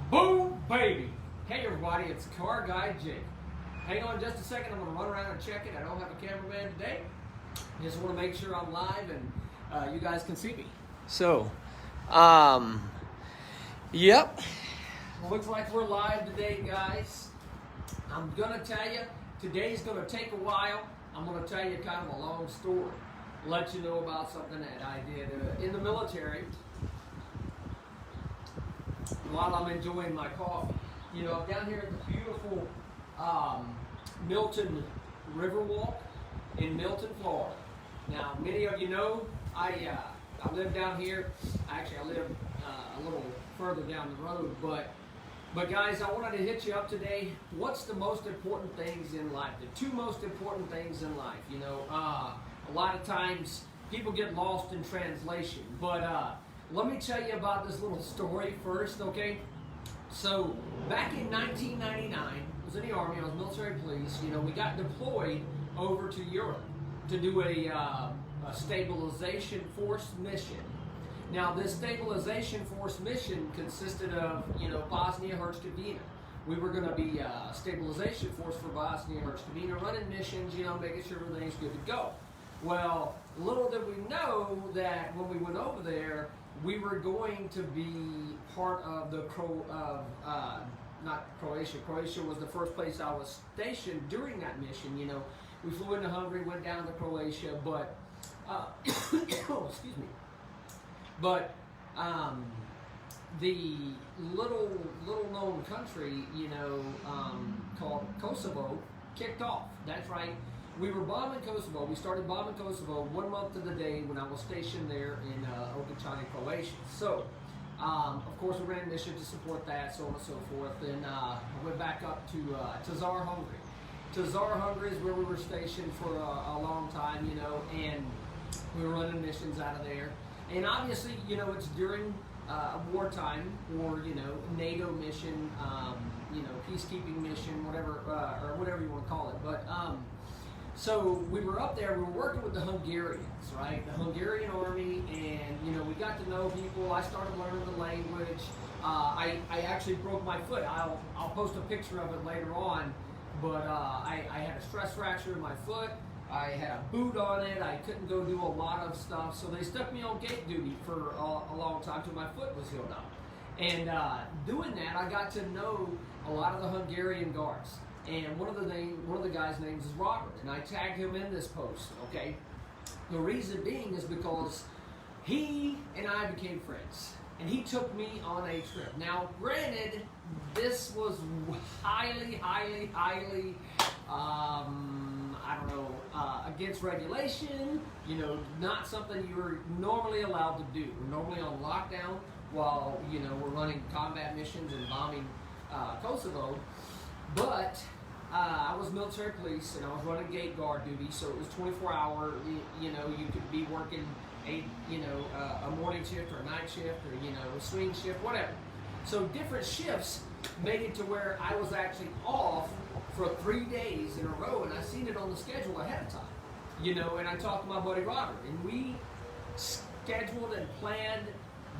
Boom, baby. Hey everybody, it's Car Guy Jake. Hang on just a second, I'm gonna run around and check it. I don't have a cameraman today. Just wanna make sure I'm live and you guys can see me. So, yep. Looks like we're live today, guys. I'm gonna tell you, today's gonna take a while. I'm gonna tell you kind of a long story. Let you know about something that I did in the military while I'm enjoying my coffee. You know, I'm down here at the beautiful Milton Riverwalk in Milton, Florida. Now, many of you know I live down here. Actually, I live a little further down the road, but guys, I wanted to hit you up today. What's the most important things in life? The two most important things in life. You know, a lot of times people get lost in translation, but let me tell you about this little story first, okay? So, back in 1999, I was in the Army, I was military police. You know, we got deployed over to Europe to do a stabilization force mission. Now, this stabilization force mission consisted of, you know, Bosnia-Herzegovina. We were going to be a stabilization force for Bosnia-Herzegovina, running missions, you know, making sure everything's good to go. Well, little did we know that when we went over there, we were going to be part of the not Croatia. Croatia was the first place I was stationed during that mission. You know, we flew into Hungary, went down to Croatia, but excuse me. But the little known country, you know, called Kosovo, kicked off. That's right. We were bombing Kosovo. We started bombing Kosovo 1 month to the day when I was stationed there in Okačani, Croatia. So, of course, we ran a mission to support that, so on and so forth. And I went back up to Tuzar, Hungary. Tuzar, Hungary is where we were stationed for a long time, you know, and we were running missions out of there. And obviously, you know, it's during wartime or, you know, NATO mission, you know, peacekeeping mission, whatever, or whatever you want to call it. But, so we were up there, we were working with the Hungarians, right? The Hungarian army, and, you know, we got to know people. I started learning the language. I actually broke my foot. I'll post a picture of it later on, but I had a stress fracture in my foot. I had a boot on it. I couldn't go do a lot of stuff, so they stuck me on gate duty for a long time till my foot was healed up. And doing that, I got to know a lot of the Hungarian guards. And one of the guys' names is Robert, and I tagged him in this post, okay? The reason being is because he and I became friends, and he took me on a trip. Now, granted, this was highly, against regulation, you know, not something you're normally allowed to do. We're normally on lockdown while, you know, we're running combat missions and bombing Kosovo, but I was military police and I was running gate guard duty, so it was 24-hour. You know, you could be working a morning shift or a night shift or, you know, a swing shift, whatever. So different shifts made it to where I was actually off for 3 days in a row, and I seen it on the schedule ahead of time. You know, and I talked to my buddy Robert, and we scheduled and planned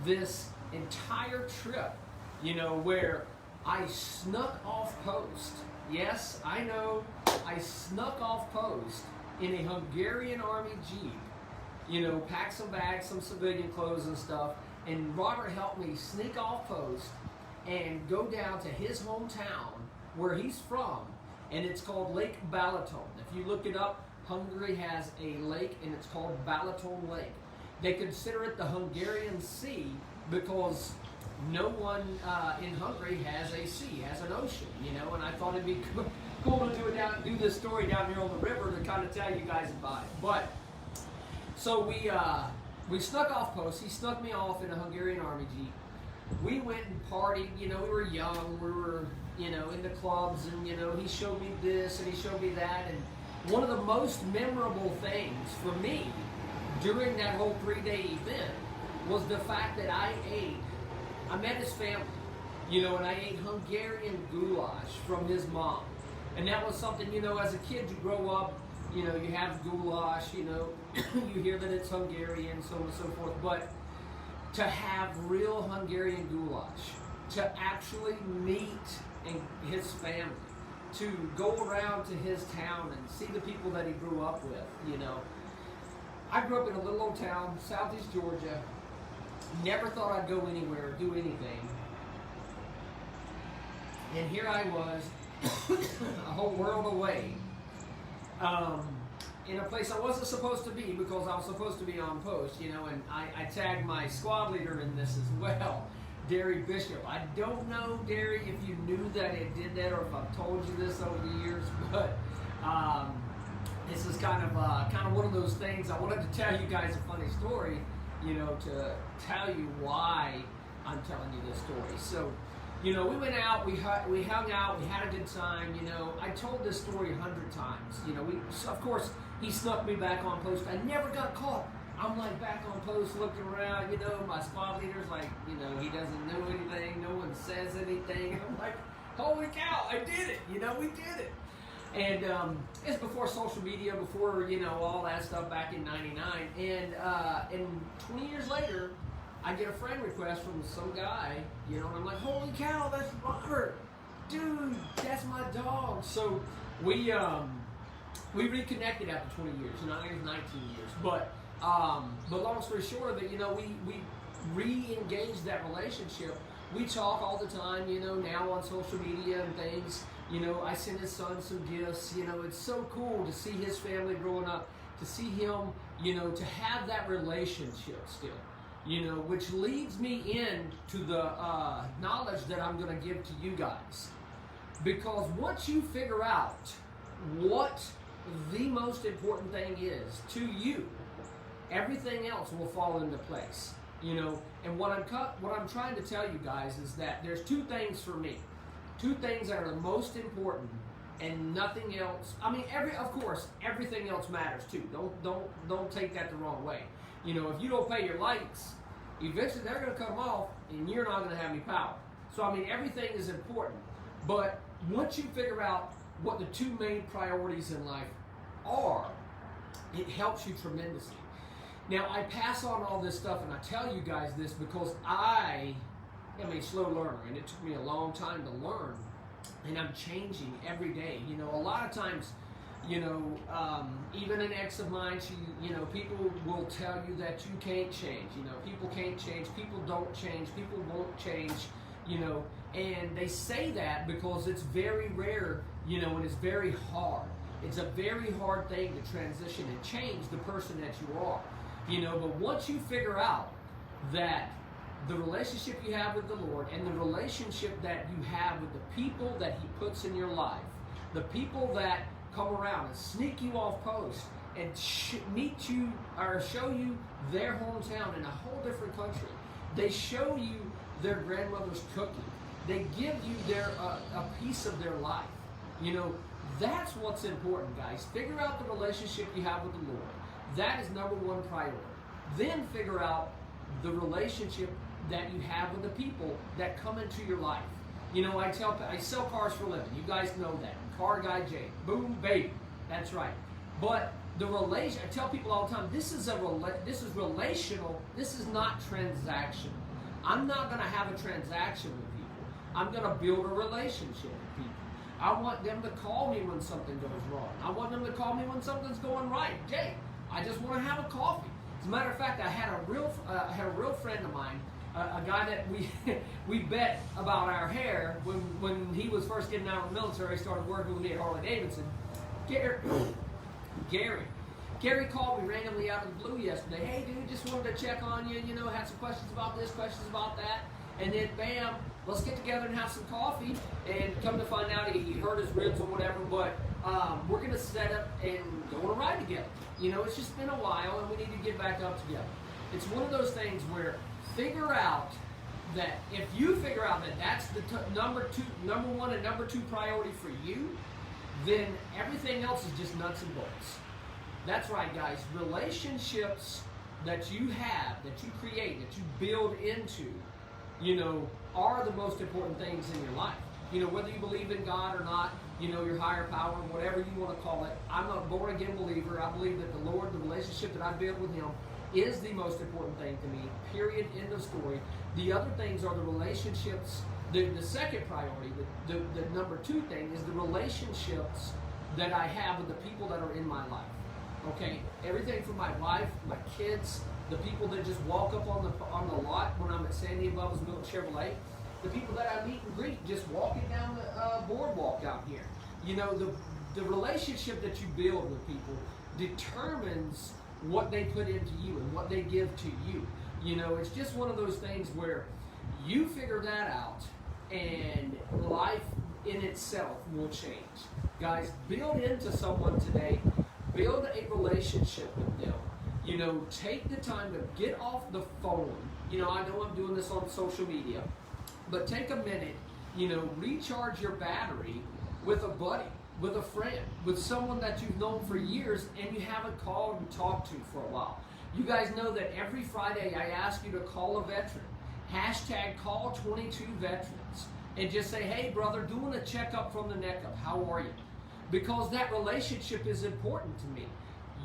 this entire trip, you know, where I snuck off post. Yes, I know, I snuck off post in a Hungarian army Jeep, you know, packed some bags, some civilian clothes and stuff, and Robert helped me sneak off post and go down to his hometown where he's from, and it's called Lake Balaton. If you look it up, Hungary has a lake, and it's called Balaton Lake. They consider it the Hungarian Sea because no one in Hungary has a sea, has an ocean, you know, and I thought it'd be cool to do this story down here on the river to kind of tell you guys about it. But, so we snuck off post. He snuck me off in a Hungarian army Jeep. We went and partied, you know, we were young, we were, you know, in the clubs, and, you know, he showed me this and he showed me that, and one of the most memorable things for me during that whole 3-day event was the fact that I met his family, you know, and I ate Hungarian goulash from his mom. And that was something, you know, as a kid you grow up, you know, you have goulash, you know, you hear that it's Hungarian, so on and so forth, but to have real Hungarian goulash to actually meet his family, to go around to his town and see the people that he grew up with. You know, I grew up in a little old town, southeast Georgia. Never thought I'd go anywhere or do anything. And here I was, a whole world away, in a place I wasn't supposed to be because I was supposed to be on post, you know, and I tagged my squad leader in this as well, Derry Bishop. I don't know, Derry, if you knew that it did that or if I've told you this over the years, but this is kind of one of those things. I wanted to tell you guys a funny story, you know, to tell you why I'm telling you this story. So, you know, we went out, we hung out, we had a good time. You know, I told this story 100 times. You know, of course, he snuck me back on post. I never got caught. I'm like back on post looking around, you know, my squad leader's like, you know, he doesn't know anything, no one says anything. I'm like, holy cow, I did it, you know, we did it. And it's before social media, before, you know, all that stuff back in '99. And 20 years later, I get a friend request from some guy, you know, and I'm like, holy cow, that's Robert. Dude, that's my dog. So we reconnected after 20 years, you know, I think it was 19 years. But long story short, that, you know, we re-engaged that relationship. We talk all the time, you know, now on social media and things. You know, I send his son some gifts. You know, it's so cool to see his family growing up, to see him, you know, to have that relationship still. You know, which leads me in to the knowledge that I'm going to give to you guys. Because once you figure out what the most important thing is to you, everything else will fall into place. You know, and what I'm trying to tell you guys is that there's two things for me. Two things that are the most important, and nothing else. I mean, of course, everything else matters too. Don't take that the wrong way. You know, if you don't pay your lights, eventually they're going to come off, and you're not going to have any power. So, I mean, everything is important. But once you figure out what the two main priorities in life are, it helps you tremendously. Now, I pass on all this stuff, and I tell you guys this because I am a slow learner, and it took me a long time to learn, and I'm changing every day. You know, a lot of times, you know, even an ex of mine, people will tell you that you can't change. You know, people can't change, people don't change, people won't change, you know, and they say that because it's very rare, you know, and it's very hard. It's a very hard thing to transition and change the person that you are, you know, but once you figure out that the relationship you have with the Lord and the relationship that you have with the people that He puts in your life, the people that come around and sneak you off post and meet you or show you their hometown in a whole different country. They show you their grandmother's cooking. They give you a piece of their life. You know, that's what's important, guys. Figure out the relationship you have with the Lord. That is number one priority. Then figure out the relationship that you have with the people that come into your life. You know, I sell cars for a living. You guys know that. Car guy Jay. Boom, baby. That's right. But the relation, I tell people all the time, this is relational. This is not transactional. I'm not going to have a transaction with people. I'm going to build a relationship with people. I want them to call me when something goes wrong. I want them to call me when something's going right. Jay, I just want to have a coffee. As a matter of fact, I had a real friend of mine, a guy that we bet about our hair when he was first getting out of the military. He started working with me at Harley Davidson. Gary called me randomly out of the blue yesterday. Hey, dude, just wanted to check on you. You know, had some questions about this, questions about that. And then, bam, let's get together and have some coffee. And come to find out, he hurt his ribs or whatever. But we're going to set up and go on a ride together. You know, it's just been a while, and we need to get back up together. It's one of those things where figure out that if you figure out that that's the number one and number two priority for you, then everything else is just nuts and bolts. That's right, guys. Relationships that you have, that you create, that you build into, you know, are the most important things in your life. You know, whether you believe in God or not, you know, your higher power, whatever you want to call it. I'm a born-again believer. I believe that the Lord, the relationship that I build with Him, is the most important thing to me, period, end of story. The other things are the relationships The second priority, the number 2 thing, is the relationships that I have with the people that are in my life. Okay, everything from my wife, my kids, the people that just walk up on the lot when I'm at Sandy and Bubba's Milton Chevrolet, the people that I meet and greet just walking down the boardwalk out here. You know, the relationship that you build with people determines what they put into you and what they give to you. You know, it's just one of those things where you figure that out and life in itself will change. Guys, build into someone today. Build a relationship with them. You know, take the time to get off the phone. You know, I know I'm doing this on social media, but take a minute, you know, recharge your battery with a buddy, with a friend, with someone that you've known for years and you haven't called and talked to for a while. You guys know that every Friday I ask you to call a veteran. Hashtag call 22 veterans and just say, hey brother, doing a checkup from the neck up, how are you? Because that relationship is important to me.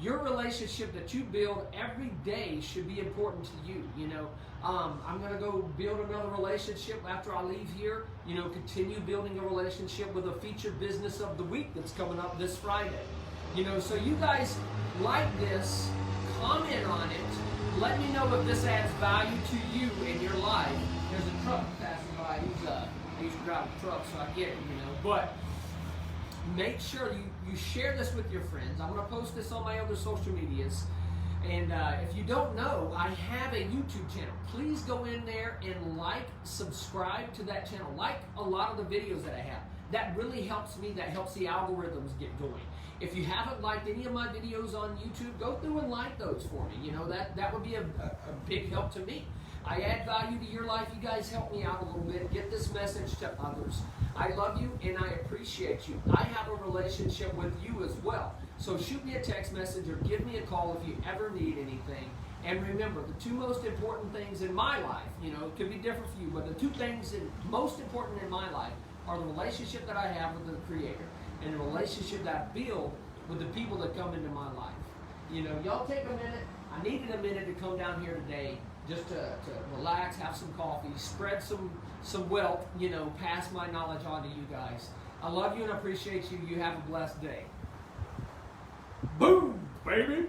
Your relationship that you build every day should be important to you. You know, I'm going to go build another relationship after I leave here. You know, continue building a relationship with a featured business of the week that's coming up this Friday. You know, so you guys like this, comment on it. Let me know if this adds value to you in your life. There's a truck passing by. I used to drive a truck, so I get it, you know. But make sure you share this with your friends. I'm going to post this on my other social medias. And if you don't know, I have a YouTube channel. Please go in there and subscribe to that channel. Like a lot of the videos that I have. That really helps me. That helps the algorithms get going. If you haven't liked any of my videos on YouTube, go through and like those for me. You know, that would be a big help to me. I add value to your life. You guys help me out a little bit. Get this message to others. I love you and I appreciate you. I have a relationship with you as well. So shoot me a text message or give me a call if you ever need anything. And remember, the 2 most important things in my life, you know, it could be different for you, but the 2 things most important in my life are the relationship that I have with the Creator and the relationship that I build with the people that come into my life. You know, y'all take a minute. I needed a minute to come down here today just to relax, have some coffee, spread some wealth, you know, pass my knowledge on to you guys. I love you and appreciate you. You have a blessed day. Boom, baby.